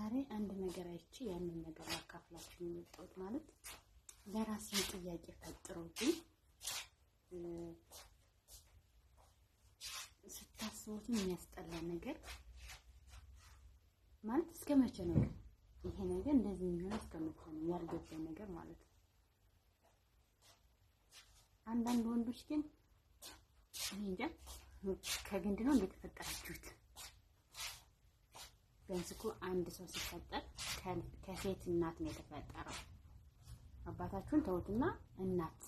ዛሬ አንድ ነገር አይቼ ያንን ነገር አካፍላችሁ የመጣሁት ማለት ለራሴ ጥያቄ ፈጥሮብኝ ስታስቡት የሚያስጠላ ነገር ማለት እስከመቼ ነው ይሄ ነገር እንደዚህ የሚሆነው? እስከመቼ ነው ያልገባኝ ነገር ማለት ነው። አንዳንድ ወንዶች ግን እኔ እንጃ ከግንድ ነው እንደተፈጠራችሁት። ቢያንስ እኮ አንድ ሰው ሲፈጠር ከሴት እናት ነው የተፈጠረው። አባታችሁን ተውትና እናት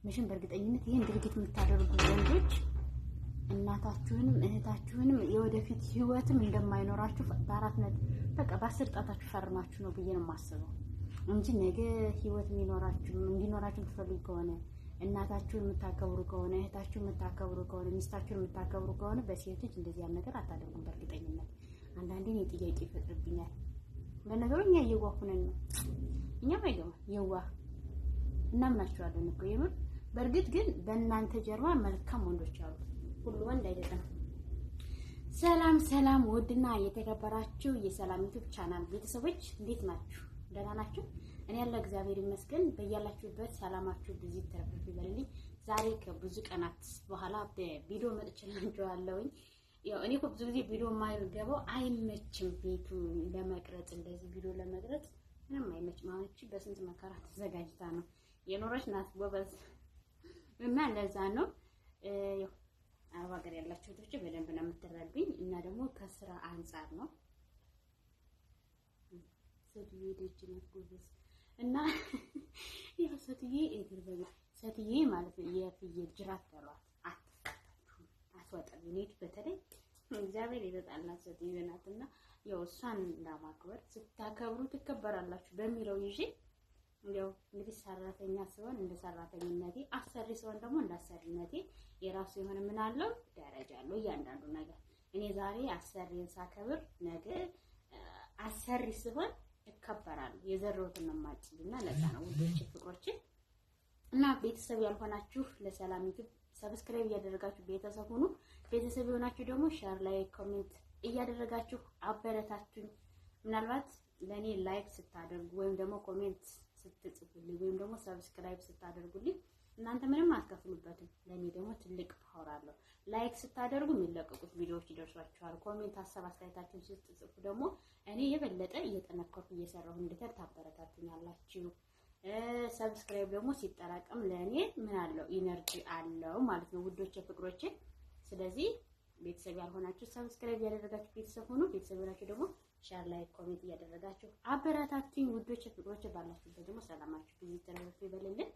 ምሽን በእርግጠኝነት ይሄን ድርጊት የምታደርጉ ወንዶች እናታችሁንም እህታችሁንም የወደፊት ህይወትም እንደማይኖራችሁ በአራት ነጥብ በቃ በአስር ጣታችሁ ፈርማችሁ ነው ብዬ ነው የማስበው እንጂ ነገ ህይወት እንዲኖራችሁ የምትፈልጉ ከሆነ እናታችሁን የምታከብሩ ከሆነ እህታችሁን የምታከብሩ ከሆነ ሚስታችሁን የምታከብሩ ከሆነ በሴት ልጅ እንደዚህ ያን ነገር አታደርጉም። በእርግጠኝነት አንዳንዴ እኔ ጥያቄ ይፈጥርብኛል። በነገሩ እኛ እየዋሁነን ነው፣ እኛም አይገባ የዋህ እናምናችኋለን እኮ የምር። በእርግጥ ግን በእናንተ ጀርባ መልካም ወንዶች አሉ፣ ሁሉ ወንድ አይደለም። ሰላም ሰላም፣ ውድና የተከበራችሁ የሰላም ዩቲዩብ ቻናል ቤተሰቦች እንዴት ናችሁ? ደህና ናችሁ? እኔ ያለው እግዚአብሔር ይመስገን። በያላችሁበት ሰላማችሁ ብዙ ተረፍርፍ ይበልልኝ። ዛሬ ከብዙ ቀናት በኋላ በቪዲዮ መጥቻለሁኝ። ያው እኔ እኮ ብዙ ጊዜ ቪዲዮ የማይገባው አይመችም፣ ቤቱ ለመቅረጽ እንደዚህ ቪዲዮ ለመቅረጽ ምንም አይመችም። ማለች በስንት መከራ ተዘጋጅታ ነው የኖረች ናት ጎበዝ፣ እና ለዛ ነው ያው አረብ ሀገር ያላችሁ ልጆች በደንብ ነው የምትረዱኝ። እና ደግሞ ከስራ አንፃር ነው ሰትዬ ደጅ ነው ጎበዝ። እና ያው ሰትዬ እግር በእግር ሰትዬ ማለት ነው የፍየል ጅራት በሏት አትፈታችሁ አትወጣም። እኔት በተለይ እግዚአብሔር ይረዳላት ሰትዬ ናትና ያው እሷን ለማክበር ስታከብሩ ትከበራላችሁ በሚለው ይዤ ያው እንግዲህ ሰራተኛ ሲሆን እንደ ሰራተኝነቴ፣ አሰሪ ሲሆን ደግሞ እንደ አሰሪነቴ የራሱ የሆነ ምን አለው ደረጃ አለው እያንዳንዱ ነገር። እኔ ዛሬ አሰሪን ሳከብር ነገ አሰሪ ሲሆን እከበራለሁ። የዘረውትን ነው ማጭልና ለዛ ነው ውዶቼ ፍቅሮቼ። እና ቤተሰብ ያልሆናችሁ ለሰላም ዩቲዩብ ሰብስክራይብ እያደረጋችሁ ቤተሰብ ሁኑ። ቤተሰብ የሆናችሁ ደግሞ ሼር ላይ ኮሜንት እያደረጋችሁ አበረታቱኝ። ምናልባት ለኔ ላይክ ስታደርጉ ወይም ደግሞ ኮሜንት ስትጽፉልኝ ወይም ደግሞ ሰብስክራይብ ስታደርጉልኝ እናንተ ምንም አትከፍሉበትም፣ ለኔ ደግሞ ትልቅ ፓወር አለው። ላይክ ስታደርጉ የሚለቀቁት ቪዲዮዎች ይደርሷችኋል። ኮሜንት ሀሳብ አስተያየታችሁን ስትጽፉ ደግሞ እኔ የበለጠ እየጠነከርኩ እየሰራሁ እንድተር ታበረታቱኛላችሁ። ሰብስክራይብ ደግሞ ሲጠራቀም ለኔ ምን አለው ኢነርጂ አለው ማለት ነው ውዶቼ ፍቅሮቼ። ስለዚህ ቤተሰብ ያልሆናችሁ ሰብስክራይብ ያደረጋችሁ ቤተሰብ ሆኑ። ቤተሰብ ያላችሁ ደግሞ ሼር ላይ ኮሜንት እያደረጋችሁ አበረታቱኝ ውዶቼ ፍቅሮቼ። ባላችሁበት ደግሞ ሰላማችሁ ብዙ ተረፈ ይበልልን።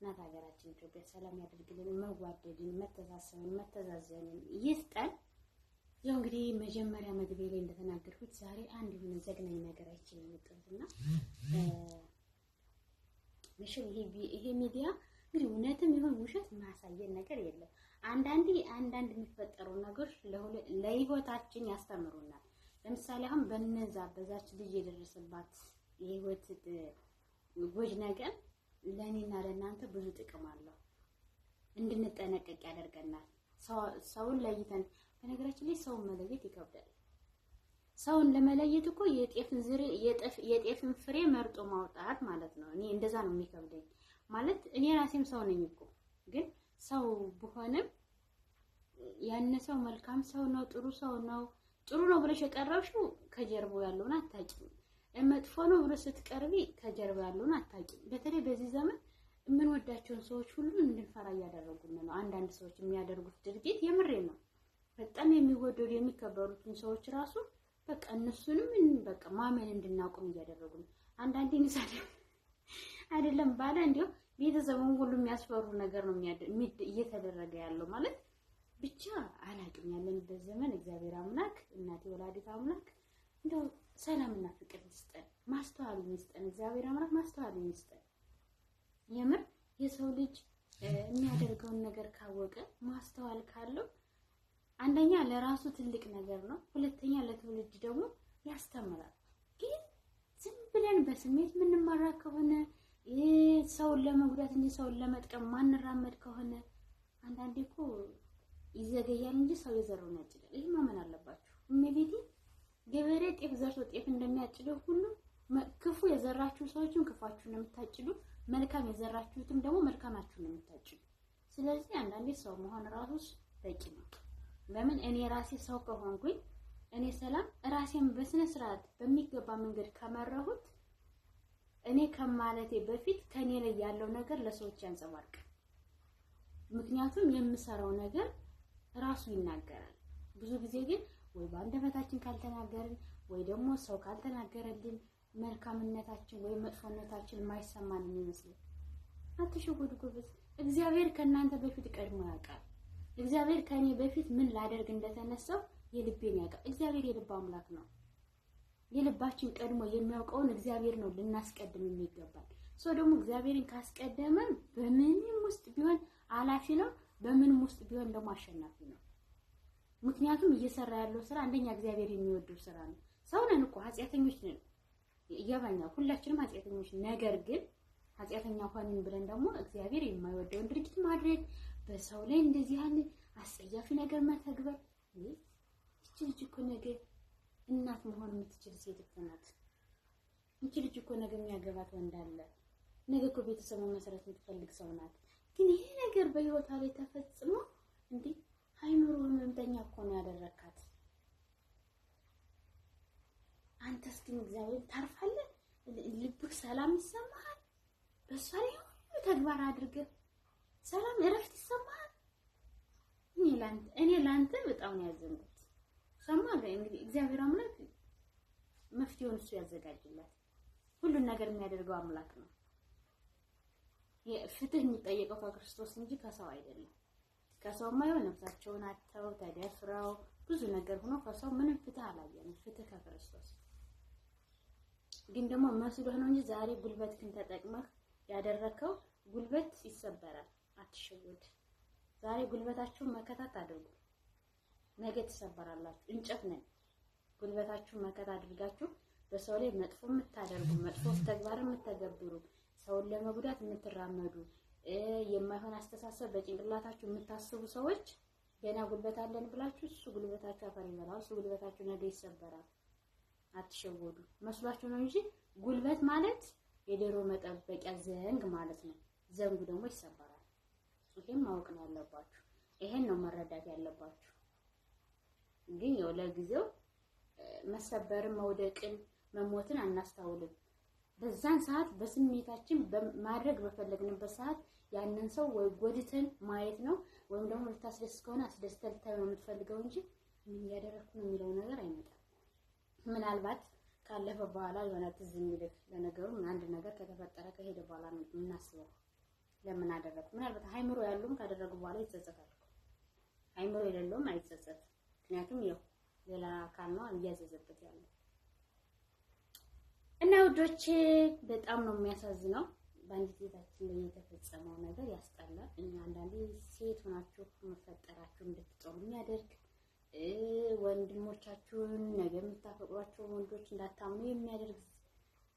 እናት ሀገራችን ኢትዮጵያ ሰላም ያደርግልን፣ መዋደድን፣ መተሳሰብን፣ መተዛዘንን ይስጠን። ያው እንግዲህ መጀመሪያ መግቢያ ላይ እንደተናገርኩት ዛሬ አንድ የሆነ ዘግናኝ ነገር አይችል የመጣሁትና ምሽል ይሄ ሚዲያ እንግዲህ እውነትም ይሁን ውሸት ማሳየን ነገር የለም። አንዳንድ የሚፈጠሩ ነገሮች ለህይወታችን ያስተምሩናል። ለምሳሌ አሁን በዛች ልጅ የደረሰባት የህይወት ጎጅ ነገር ለኔና ለእናንተ ብዙ ጥቅም አለው፣ እንድንጠነቀቅ ያደርገናል። ሰውን ለይተን በነገራችን ላይ ሰውን መለየት ይከብዳል። ሰውን ለመለየት እኮ የጤፍን ፍሬ መርጦ ማውጣት ማለት ነው። እኔ እንደዛ ነው የሚከብደኝ። ማለት እኔ ራሴም ሰው ነኝ እኮ፣ ግን ሰው ብሆንም ያን ሰው መልካም ሰው ነው ጥሩ ነው ብለሽ የቀረብሽው ከጀርባው ያለውን አታውቂም። መጥፎ ነው ብለሽ ስትቀርቢ ከጀርባው ያለውን አታውቂም። በተለይ በዚህ ዘመን የምንወዳቸውን ሰዎች ሁሉ እንድንፈራ እያደረጉን ነው። አንዳንድ ሰዎች የሚያደርጉት ድርጊት የምሬ ነው። በጣም የሚወደዱ የሚከበሩትን ሰዎች ራሱ በቃ እነሱንም በቃ ማመን እንድናቆም እያደረጉ ነው። አንዳንዴ ንሳደ አይደለም ባለ እንዲያው ቤተሰቡን ሁሉ የሚያስፈሩ ነገር ነው እየተደረገ ያለው ማለት ብቻ አላውቅም። ያለንበት ዘመን እግዚአብሔር አምላክ እናቴ ወላዲት አምላክ እንደው ሰላምና ፍቅር ይስጠን፣ ማስተዋል ይስጠን። እግዚአብሔር አምላክ ማስተዋል ይስጠን። የምር የሰው ልጅ የሚያደርገውን ነገር ካወቀ ማስተዋል ካለው አንደኛ ለራሱ ትልቅ ነገር ነው፣ ሁለተኛ ለትውልድ ደግሞ ያስተምራል። ግን ዝም ብለን በስሜት የምንመራ ከሆነ ሰውን ለመጉዳት እንጂ ሰውን ለመጥቀም ማንራመድ ከሆነ አንዳንዴ እኮ ይዘገያል እንጂ ሰው የዘራውን ያጭዳል። ይሄ ማመን አለባችሁ። እመቤቴ ገበሬ ጤፍ ዘርቶ ጤፍ እንደሚያጭደው ሁሉ ክፉ የዘራችሁ ሰዎችን ክፋችሁን ነው የምታጭዱ፣ መልካም የዘራችሁትም ደግሞ መልካማችሁን ነው የምታጭዱ። ስለዚህ አንዳንዴ ሰው መሆን ራሱስ በቂ ነው። ለምን እኔ ራሴ ሰው ከሆንኩኝ እኔ ሰላም ራሴን በስነ ስርዓት በሚገባ መንገድ ከመረሁት እኔ ከማለቴ በፊት ከኔ ላይ ያለው ነገር ለሰዎች ያንጸባርቃል። ምክንያቱም የምሰራው ነገር ራሱ ይናገራል። ብዙ ጊዜ ግን ወይ በአንደበታችን ካልተናገርን ወይ ደግሞ ሰው ካልተናገረልን መልካምነታችን ወይ መጥፎነታችን የማይሰማን የሚመስለው። አትሸወዱ ጎበዝ። እግዚአብሔር ከእናንተ በፊት ቀድሞ ያውቃል። እግዚአብሔር ከኔ በፊት ምን ላደርግ እንደተነሳው የልቤን ያውቃል። እግዚአብሔር የልብ አምላክ ነው። የልባችን ቀድሞ የሚያውቀውን እግዚአብሔር ነው ልናስቀድም የሚገባል። ሰው ደግሞ እግዚአብሔርን ካስቀደመ በምንም ውስጥ ቢሆን አላፊ ነው፣ በምንም ውስጥ ቢሆን ደግሞ አሸናፊ ነው። ምክንያቱም እየሰራ ያለው ስራ አንደኛ እግዚአብሔር የሚወደው ስራ ነው። ሰው ነን እኮ ኃጢአተኞች ነን፣ ይገባኛል። ሁላችንም ኃጢአተኞች። ነገር ግን ኃጢአተኛ ሆንን ብለን ደግሞ እግዚአብሔር የማይወደውን ድርጊት ማድረግ፣ በሰው ላይ እንደዚህ ያለ አስጸያፊ ነገር መተግበር። እቺ ልጅ እኮ ነገ እናት መሆን የምትችል ሴት እኮ ናት። እቺ ልጅ እኮ ነገ የሚያገባት ወንድ አለ። ነገ እኮ ቤተሰብ መመስረት የምትፈልግ ሰው ናት። ግን ይሄ ነገር በህይወቷ ላይ ተፈጽሞ እንዴ አይምሮ ህመምተኛ እኮ ነው ያደረካት። አንተስ ግን እግዚአብሔር ታርፋለህ፣ ልብክ ሰላም ይሰማሃል። በሷ ላይ ሁሉ ተግባር አድርገህ ሰላም እረፍት ይሰማሃል። እኔ ላንተ በጣም ነው ያዘንኩት። ሰማህ እንግዲህ እግዚአብሔር አምላክ መፍትሄውን እሱ ያዘጋጅላት። ሁሉን ነገር የሚያደርገው አምላክ ነው። ፍትህ የሚጠየቀው ከክርስቶስ እንጂ ከሰው አይደለም። ከሰው ማይሆን ነፍሳቸውን አጥተው ተደፍረው ብዙ ነገር ሆኖ ከሰው ምንም ፍትህ አላየንም። ፍትህ ከክርስቶስ ግን ደግሞ መስሎህ ነው እንጂ ዛሬ ጉልበትህን ተጠቅመህ ያደረከው ጉልበት ይሰበራል። አትሸወድ። ዛሬ ጉልበታችሁን መከታት አድርጉ፣ ነገ ትሰበራላችሁ። እንጨት ነን። ጉልበታችሁን መከታ አድርጋችሁ በሰው ላይ መጥፎ የምታደርጉ፣ መጥፎ ተግባር የምትተገብሩ፣ ሰውን ለመጉዳት የምትራመዱ፣ የማይሆን አስተሳሰብ በጭንቅላታችሁ የምታስቡ ሰዎች ገና ጉልበት አለን ብላችሁ እሱ ጉልበታችሁ አፈር ይበላል። እሱ ጉልበታችሁ ነገ ይሰበራል። አትሸወዱ። መስሏችሁ ነው እንጂ ጉልበት ማለት የዶሮ መጠበቂያ ዘንግ ማለት ነው። ዘንጉ ደግሞ ይሰበራል። ይሄን ማወቅ ነው ያለባችሁ። ይሄን ነው መረዳት ያለባችሁ። ግን ያው ለጊዜው መሰበርን፣ መውደቅን፣ መሞትን አናስተውልም። በዛን ሰዓት በስሜታችን ማድረግ በፈለግንበት ሰዓት ያንን ሰው ወይ ጎድተን ማየት ነው ወይም ደግሞ ልታስደስት ከሆነ አስደስተህ ልታይ ነው የምትፈልገው እንጂ ምን ያደረኩ ነው የሚለው ነገር አይመጣም። ምናልባት ካለፈ በኋላ የሆነ ትዝ የሚልህ ለነገሩ አንድ ነገር ከተፈጠረ ከሄደ በኋላ ነው የምናስበው ለምን አደረኩ። ምናልባት ሃይምሮ ያሉም ካደረጉ በኋላ ይጸጸታሉ። ሃይምሮ የሌለውም አይጸጸትም። ምክንያቱም ያው ሌላ አካል ነው እያዘዘበት ያለው። እና ውዶቼ በጣም ነው የሚያሳዝነው በአንዲት ሴታችን ላይ የተፈጸመው ነገር ያስጠላል። እና አንዳንዴ ሴት ሆናችሁ መፈጠራችሁ እንድትጠሉ የሚያደርግ ወንድሞቻችሁን ነገ የምታፈቅሯቸው ወንዶች እንዳታምኑ የሚያደርግ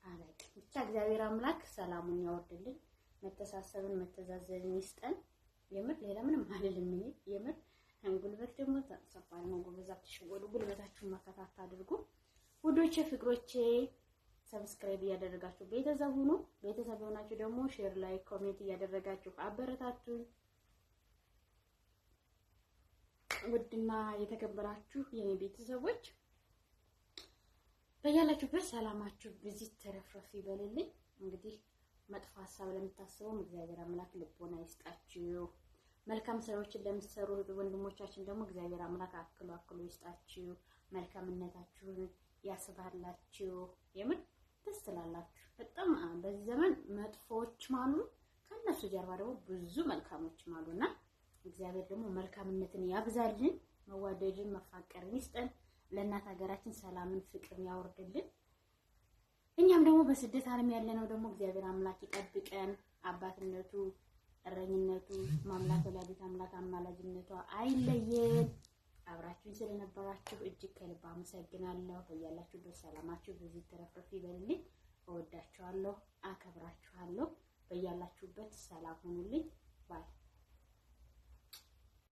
አላቅ። ብቻ እግዚአብሔር አምላክ ሰላሙን ያወርድልን፣ መተሳሰብን መተዛዘንን ይስጠን። የምር ሌላ ምንም አይደለም። እኔ የምር ጉልበት ደግሞ ተሰፋሪ ነው። ጎበዝ አትሸወዱ። ጉልበታችሁን መከታታ አድርጉ ውዶቼ፣ ፍቅሮቼ። ሰብስክራይብ እያደረጋችሁ ቤተሰብ ሁኑ። ቤተሰብ ሆናችሁ ደግሞ ሼር፣ ላይክ፣ ኮሜንት እያደረጋችሁ አበረታቱኝ። ውድና የተከበራችሁ የኔ ቤተሰቦች በያላችሁበት ሰላማችሁ ብዙ ተረፍረፍ ይበልልኝ። እንግዲህ መጥፎ ሀሳብ ለምታስቡም እግዚአብሔር አምላክ ልቦና ይስጣችሁ። መልካም ስራዎችን ለምትሰሩ ወንድሞቻችን ደግሞ እግዚአብሔር አምላክ አክሎ ይስጣችሁ። መልካምነታችሁን ያስባላችሁ። የምን ደስ ትላላችሁ። በጣም በዚህ ዘመን መጥፎዎችም አሉ፣ ከነሱ ጀርባ ደግሞ ብዙ መልካሞችም አሉና እግዚአብሔር ደግሞ መልካምነትን ያብዛልን፣ መዋደድን መፋቀርን ይስጠን፣ ለእናት ሀገራችን ሰላምን ፍቅርን ያወርድልን። እኛም ደግሞ በስደት ዓለም ያለነው ደግሞ እግዚአብሔር አምላክ ይጠብቀን። አባትነቱ፣ እረኝነቱ፣ ማምላክ ወላዲት አምላክ አማላጅነቷ አይለየን። አብራችሁን ስለነበራችሁ እጅግ ከልብ አመሰግናለሁ። በያላችሁበት ሰላማችሁ ብዙ ተረፍረፍ ይበልልኝ። እወዳችኋለሁ፣ አከብራችኋለሁ። በያላችሁበት ሰላም ሁኑልኝ ባይ